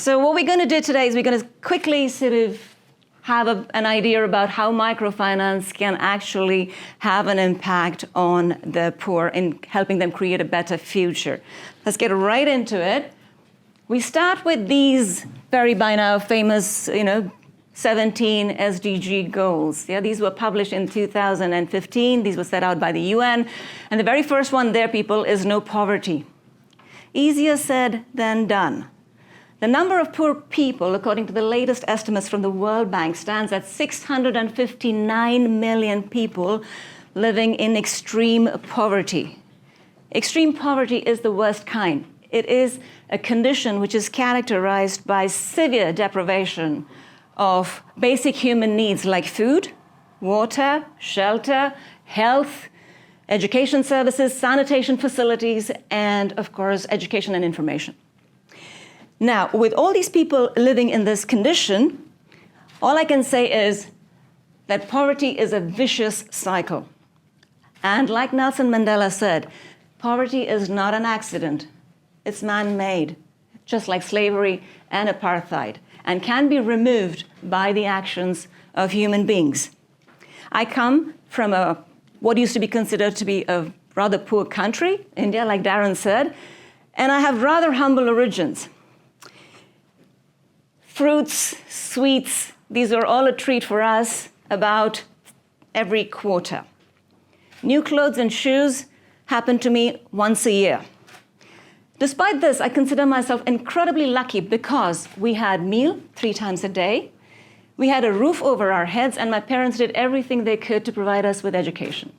So what we're going to do today is we're going to quickly sort of have an idea about how microfinance can actually have an impact on the poor in helping them create a better future. Let's get right into it. We start with these very by now famous, 17 SDG goals. Yeah, these were published in 2015. These were set out by the UN. And the very first one there, people, is no poverty. Easier said than done. The number of poor people, according to the latest estimates from the World Bank, stands at 659 million people living in extreme poverty. Extreme poverty is the worst kind. It is a condition which is characterized by severe deprivation of basic human needs like food, water, shelter, health, education services, sanitation facilities, and of course, education and information. Now, with all these people living in this condition, all I can say is that poverty is a vicious cycle. And like Nelson Mandela said, poverty is not an accident. It's man-made, just like slavery and apartheid, and can be removed by the actions of human beings. I come from what used to be considered to be a rather poor country, India, like Darren said, and I have rather humble origins. Fruits, sweets, these are all a treat for us about every quarter. New clothes and shoes happen to me once a year. Despite this, I consider myself incredibly lucky because we had meal 3 times a day, we had a roof over our heads, and my parents did everything they could to provide us with education.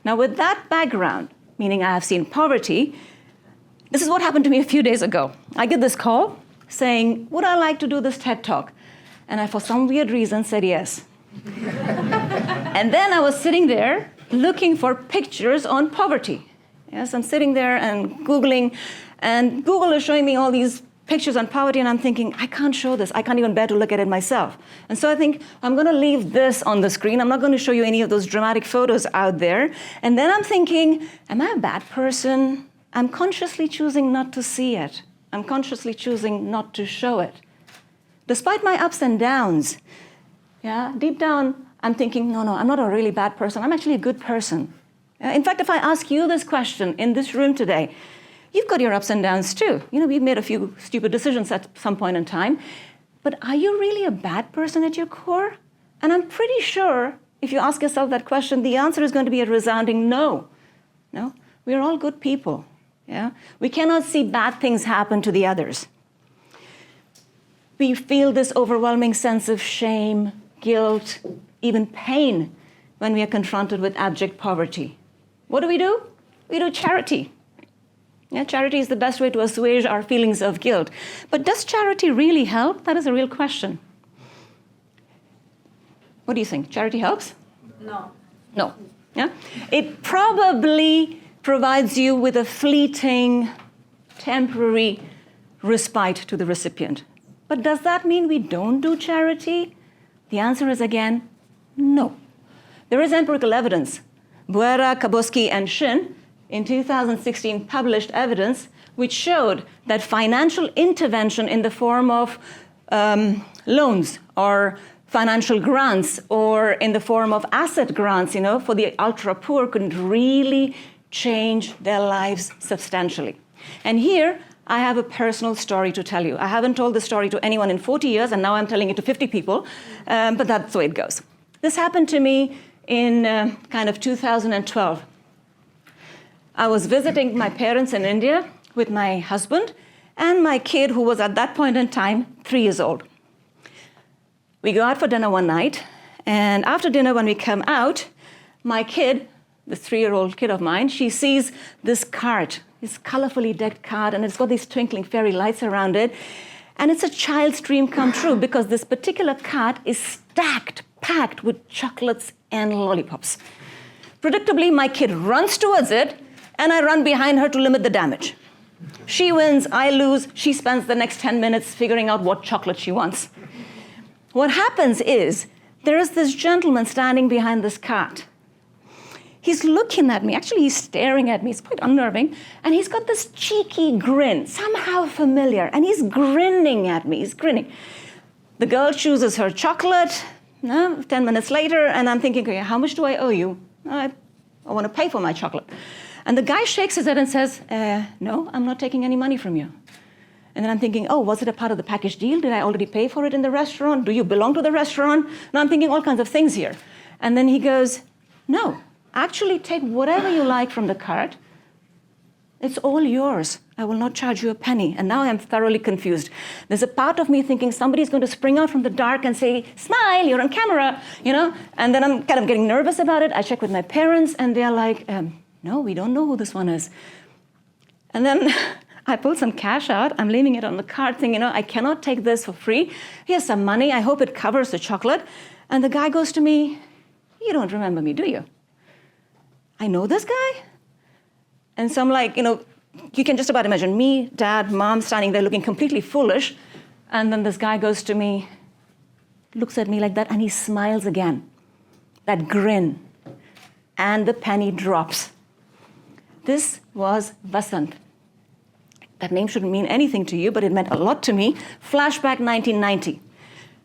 Now, with that background, meaning I have seen poverty, this is what happened to me a few days ago. I get this call saying, would I like to do this TED Talk? And I, for some weird reason, said yes. And then I was sitting there looking for pictures on poverty. Yes, I'm sitting there and Googling, and Google is showing me all these pictures on poverty, and I'm thinking, I can't show this. I can't even bear to look at it myself. And so I think, I'm going to leave this on the screen. I'm not going to show you any of those dramatic photos out there. And then I'm thinking, am I a bad person? I'm consciously choosing not to see it. I'm consciously choosing not to show it. Despite my ups and downs, deep down, I'm thinking, no, I'm not a really bad person. I'm actually a good person. In fact, if I ask you this question in this room today, you've got your ups and downs too. We've made a few stupid decisions at some point in time. But are you really a bad person at your core? And I'm pretty sure if you ask yourself that question, the answer is going to be a resounding no. No, we're all good people. Yeah? We cannot see bad things happen to the others. We feel this overwhelming sense of shame, guilt, even pain when we are confronted with abject poverty. What do? We do charity. Yeah, charity is the best way to assuage our feelings of guilt. But does charity really help? That is a real question. What do you think? Charity helps? No. No. Yeah? It probably provides you with a fleeting, temporary respite to the recipient. But does that mean we don't do charity? The answer is, again, no. There is empirical evidence. Buera, Kaboski, and Shin in 2016 published evidence which showed that financial intervention in the form of loans or financial grants or in the form of asset grants, for the ultra poor could really change their lives substantially. And here, I have a personal story to tell you. I haven't told this story to anyone in 40 years, and now I'm telling it to 50 people, but that's the way it goes. This happened to me in kind of 2012. I was visiting my parents in India with my husband and my kid, who was at that point in time 3 years old. We go out for dinner one night, and after dinner, when we come out, my kid, this 3-year-old kid of mine, she sees this cart, this colorfully decked cart, and it's got these twinkling fairy lights around it. And it's a child's dream come true because this particular cart is stacked, packed with chocolates and lollipops. Predictably, my kid runs towards it, and I run behind her to limit the damage. She wins, I lose. She spends the next 10 minutes figuring out what chocolate she wants. What happens is, there is this gentleman standing behind this cart. He's looking at me. Actually, he's staring at me. It's quite unnerving. And he's got this cheeky grin, somehow familiar. And he's grinning at me. He's grinning. The girl chooses her chocolate. 10 minutes later, and I'm thinking, okay, how much do I owe you? I want to pay for my chocolate. And the guy shakes his head and says, no, I'm not taking any money from you. And then I'm thinking, oh, was it a part of the package deal? Did I already pay for it in the restaurant? Do you belong to the restaurant? Now I'm thinking all kinds of things here. And then he goes, no, actually take whatever you like from the cart. It's all yours. I will not charge you a penny. And now I'm thoroughly confused. There's a part of me thinking somebody's going to spring out from the dark and say, smile, you're on camera, And then I'm kind of getting nervous about it. I check with my parents, and they're like, no, we don't know who this one is. And then I pull some cash out. I'm leaving it on the cart, thinking, I cannot take this for free. Here's some money. I hope it covers the chocolate. And the guy goes to me, you don't remember me, do you? I know this guy? And so I'm like, you can just about imagine me, dad, mom standing there looking completely foolish. And then this guy goes to me, looks at me like that, and he smiles again. That grin. And the penny drops. This was Vasant. That name shouldn't mean anything to you, but it meant a lot to me. Flashback 1990.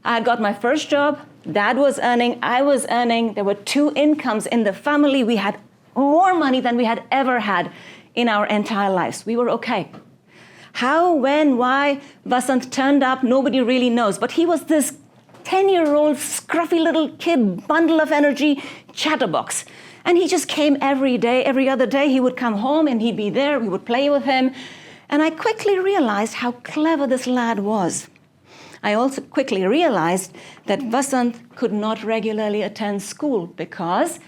I had got my first job. Dad was earning. I was earning. There were two incomes in the family. We had more money than we had ever had in our entire lives. We were okay. How, when, why Vasant turned up, nobody really knows. But he was this 10-year-old, scruffy little kid, bundle of energy, chatterbox. And he just came every day, every other day. He would come home and he'd be there. We would play with him. And I quickly realized how clever this lad was. I also quickly realized that Vasant could not regularly attend school because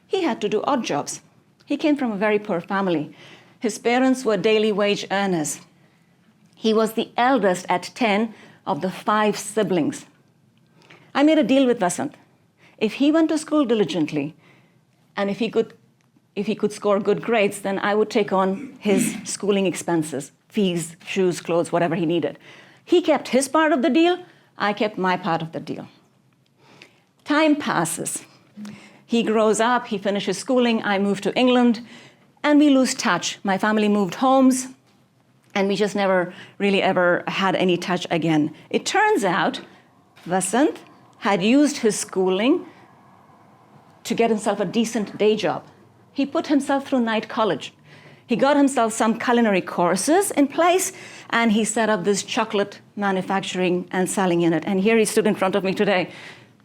he had to do odd jobs. He came from a very poor family. His parents were daily wage earners. He was the eldest at 10 of the 5 siblings. I made a deal with Vasant. If he went to school diligently, and if he could score good grades, then I would take on his schooling expenses, fees, shoes, clothes, whatever he needed. He kept his part of the deal. I kept my part of the deal. Time passes. He grows up, he finishes schooling, I move to England, and we lose touch. My family moved homes, and we just never really ever had any touch again. It turns out Vasant had used his schooling to get himself a decent day job. He put himself through night college. He got himself some culinary courses in place, and he set up this chocolate manufacturing and selling unit. And here he stood in front of me today,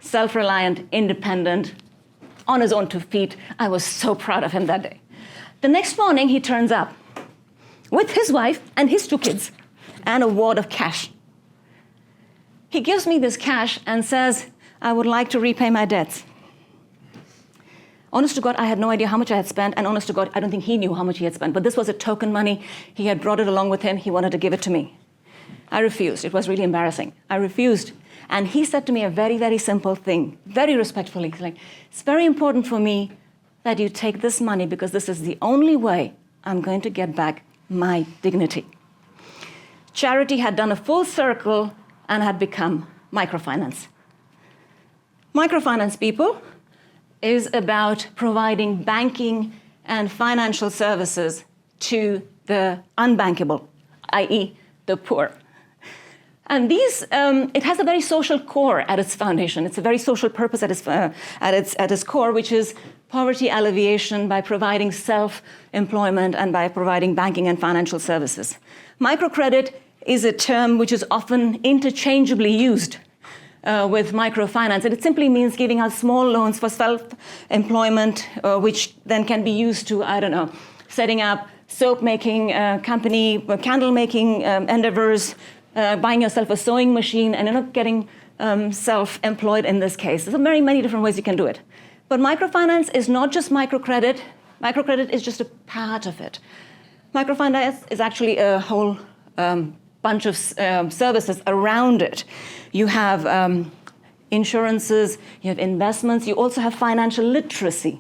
self-reliant, independent, on his own 2 feet. I was so proud of him that day. The next morning, he turns up with his wife and his 2 kids and a wad of cash. He gives me this cash and says, I would like to repay my debts. Honest to God, I had no idea how much I had spent, and honest to God, I don't think he knew how much he had spent, but this was a token money. He had brought it along with him. He wanted to give it to me. I refused. It was really embarrassing. I refused. And he said to me a very, very simple thing, very respectfully. He's like, it's very important for me that you take this money because this is the only way I'm going to get back my dignity. Charity had done a full circle and had become microfinance. Microfinance, people, is about providing banking and financial services to the unbankable, i.e. the poor. And it has a very social core at its foundation. It's a very social purpose at its core, which is poverty alleviation by providing self-employment and by providing banking and financial services. Microcredit is a term which is often interchangeably used with microfinance. And it simply means giving out small loans for self-employment, which then can be used to, setting up soap-making company, candle-making endeavors, buying yourself a sewing machine, and getting self-employed in this case. There's very many different ways you can do it. But microfinance is not just microcredit. Microcredit is just a part of it. Microfinance is actually a whole bunch of services around it. You have insurances, you have investments, you also have financial literacy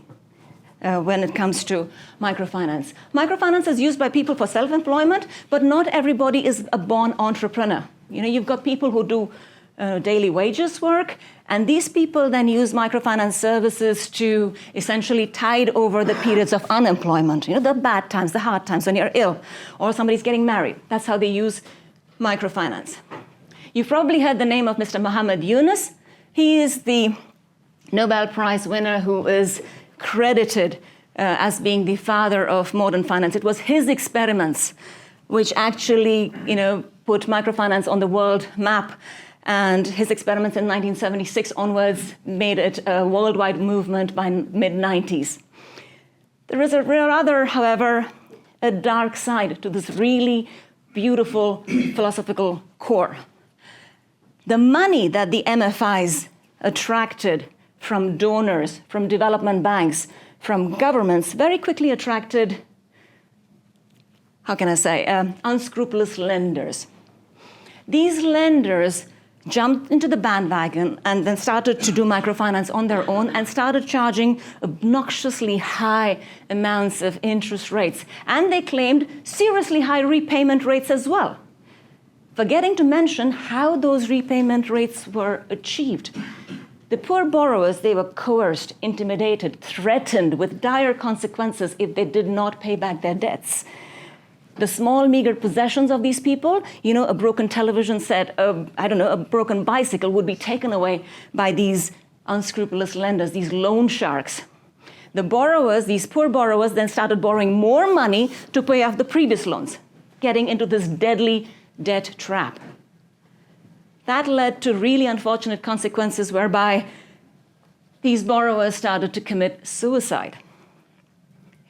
when it comes to microfinance. Microfinance is used by people for self-employment, but not everybody is a born entrepreneur. You've got people who do daily wages work. And these people then use microfinance services to essentially tide over the periods of unemployment, the bad times, the hard times when you're ill, or somebody's getting married. That's how they use microfinance. You've probably heard the name of Mr. Muhammad Yunus. He is the Nobel Prize winner who is credited as being the father of modern finance. It was his experiments which actually, put microfinance on the world map. And his experiments in 1976 onwards made it a worldwide movement by mid-90s. There is however, a dark side to this really beautiful philosophical core. The money that the MFIs attracted from donors, from development banks, from governments, very quickly attracted, unscrupulous lenders. These lenders jumped into the bandwagon and then started to do microfinance on their own and started charging obnoxiously high amounts of interest rates. And they claimed seriously high repayment rates as well, forgetting to mention how those repayment rates were achieved. The poor borrowers, they were coerced, intimidated, threatened with dire consequences if they did not pay back their debts. The small, meager possessions of these people, a broken television set, a broken bicycle would be taken away by these unscrupulous lenders, these loan sharks. The borrowers, these poor borrowers, then started borrowing more money to pay off the previous loans, getting into this deadly debt trap. That led to really unfortunate consequences whereby these borrowers started to commit suicide.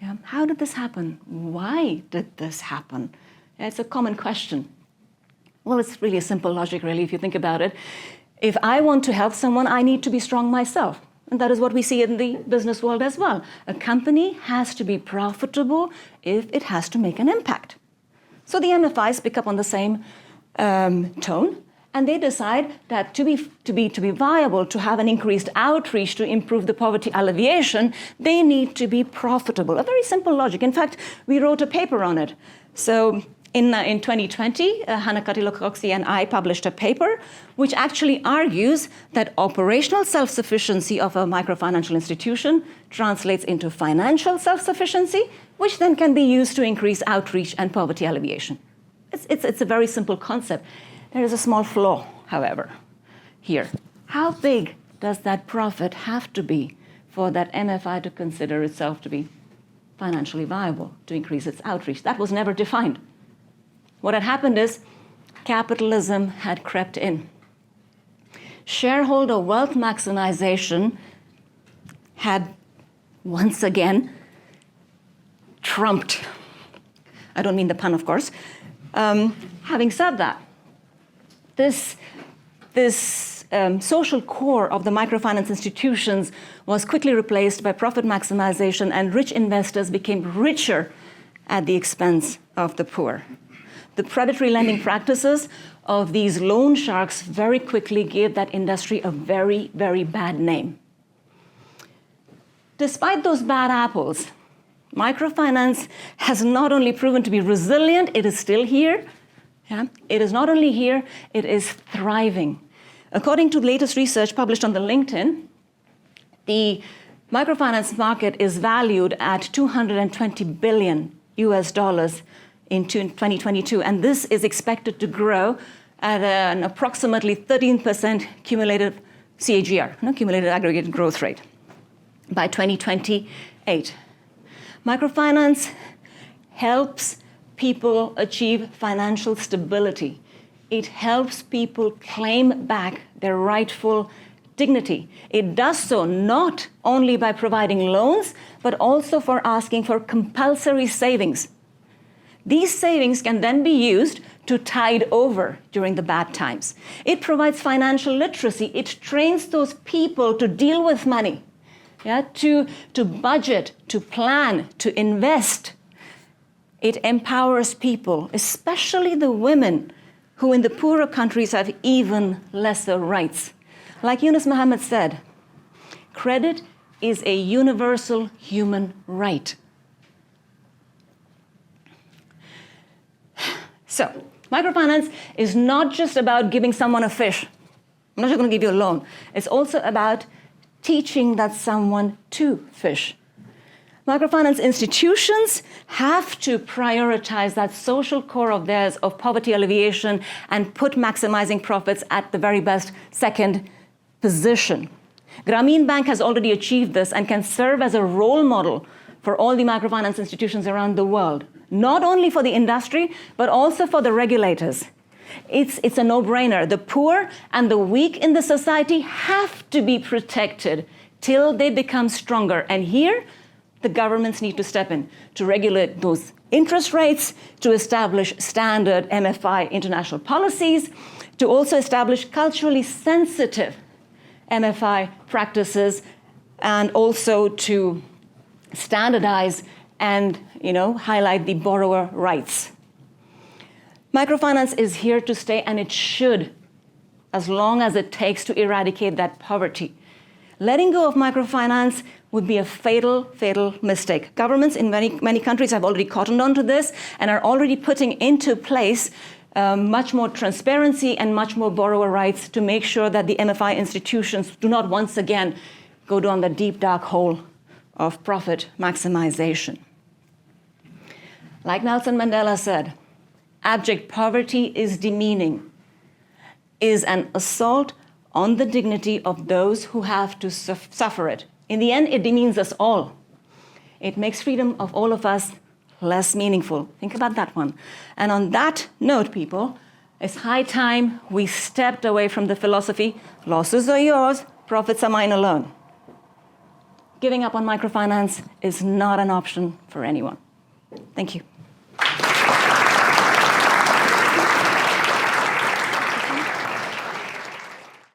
Yeah. How did this happen? Why did this happen? It's a common question. Well, it's really a simple logic, really, if you think about it. If I want to help someone, I need to be strong myself. And that is what we see in the business world as well. A company has to be profitable if it has to make an impact. So the MFIs pick up on the same tone. And they decide that to be viable, to have an increased outreach, to improve the poverty alleviation, they need to be profitable. A very simple logic. In fact, we wrote a paper on it. So in 2020, Hannah Katilokoksi and I published a paper which actually argues that operational self-sufficiency of a microfinancial institution translates into financial self-sufficiency, which then can be used to increase outreach and poverty alleviation. It's a very simple concept. There is a small flaw, however, here. How big does that profit have to be for that MFI to consider itself to be financially viable, to increase its outreach? That was never defined. What had happened is capitalism had crept in. Shareholder wealth maximization had once again trumped. I don't mean the pun, of course. Having said that, this social core of the microfinance institutions was quickly replaced by profit maximization, and rich investors became richer at the expense of the poor. The predatory lending practices of these loan sharks very quickly gave that industry a very, very bad name. Despite those bad apples, microfinance has not only proven to be resilient, it is still here. Yeah? It is not only here, it is thriving. According to the latest research published on the LinkedIn, the microfinance market is valued at $220 billion in 2022, and this is expected to grow at an approximately 13% cumulative CAGR, cumulative aggregate growth rate, by 2028. Microfinance helps people achieve financial stability. It helps people claim back their rightful dignity. It does so not only by providing loans, but also for asking for compulsory savings. These savings can then be used to tide over during the bad times. It provides financial literacy. It trains those people to deal with money, to budget, to plan, to invest. It empowers people, especially the women, who in the poorer countries have even lesser rights. Like Yunus Muhammad said, credit is a universal human right. So, microfinance is not just about giving someone a fish. I'm not just going to give you a loan. It's also about teaching that someone to fish. Microfinance institutions have to prioritize that social core of theirs of poverty alleviation and put maximizing profits at the very best second position. Grameen Bank has already achieved this and can serve as a role model for all the microfinance institutions around the world, not only for the industry, but also for the regulators. It's a no-brainer. The poor and the weak in the society have to be protected till they become stronger. And here, the governments need to step in to regulate those interest rates, to establish standard MFI international policies, to also establish culturally sensitive MFI practices, and also to standardize and highlight the borrower rights. Microfinance is here to stay, and it should, as long as it takes to eradicate that poverty. Letting go of microfinance would be a fatal, fatal mistake. Governments in many countries have already cottoned onto this and are already putting into place much more transparency and much more borrower rights to make sure that the MFI institutions do not once again go down the deep, dark hole of profit maximization. Like Nelson Mandela said, abject poverty is demeaning, is an assault on the dignity of those who have to suffer it. In the end, it demeans us all. It makes freedom of all of us less meaningful. Think about that one. And on that note, people, it's high time we stepped away from the philosophy, losses are yours, profits are mine alone. Giving up on microfinance is not an option for anyone. Thank you.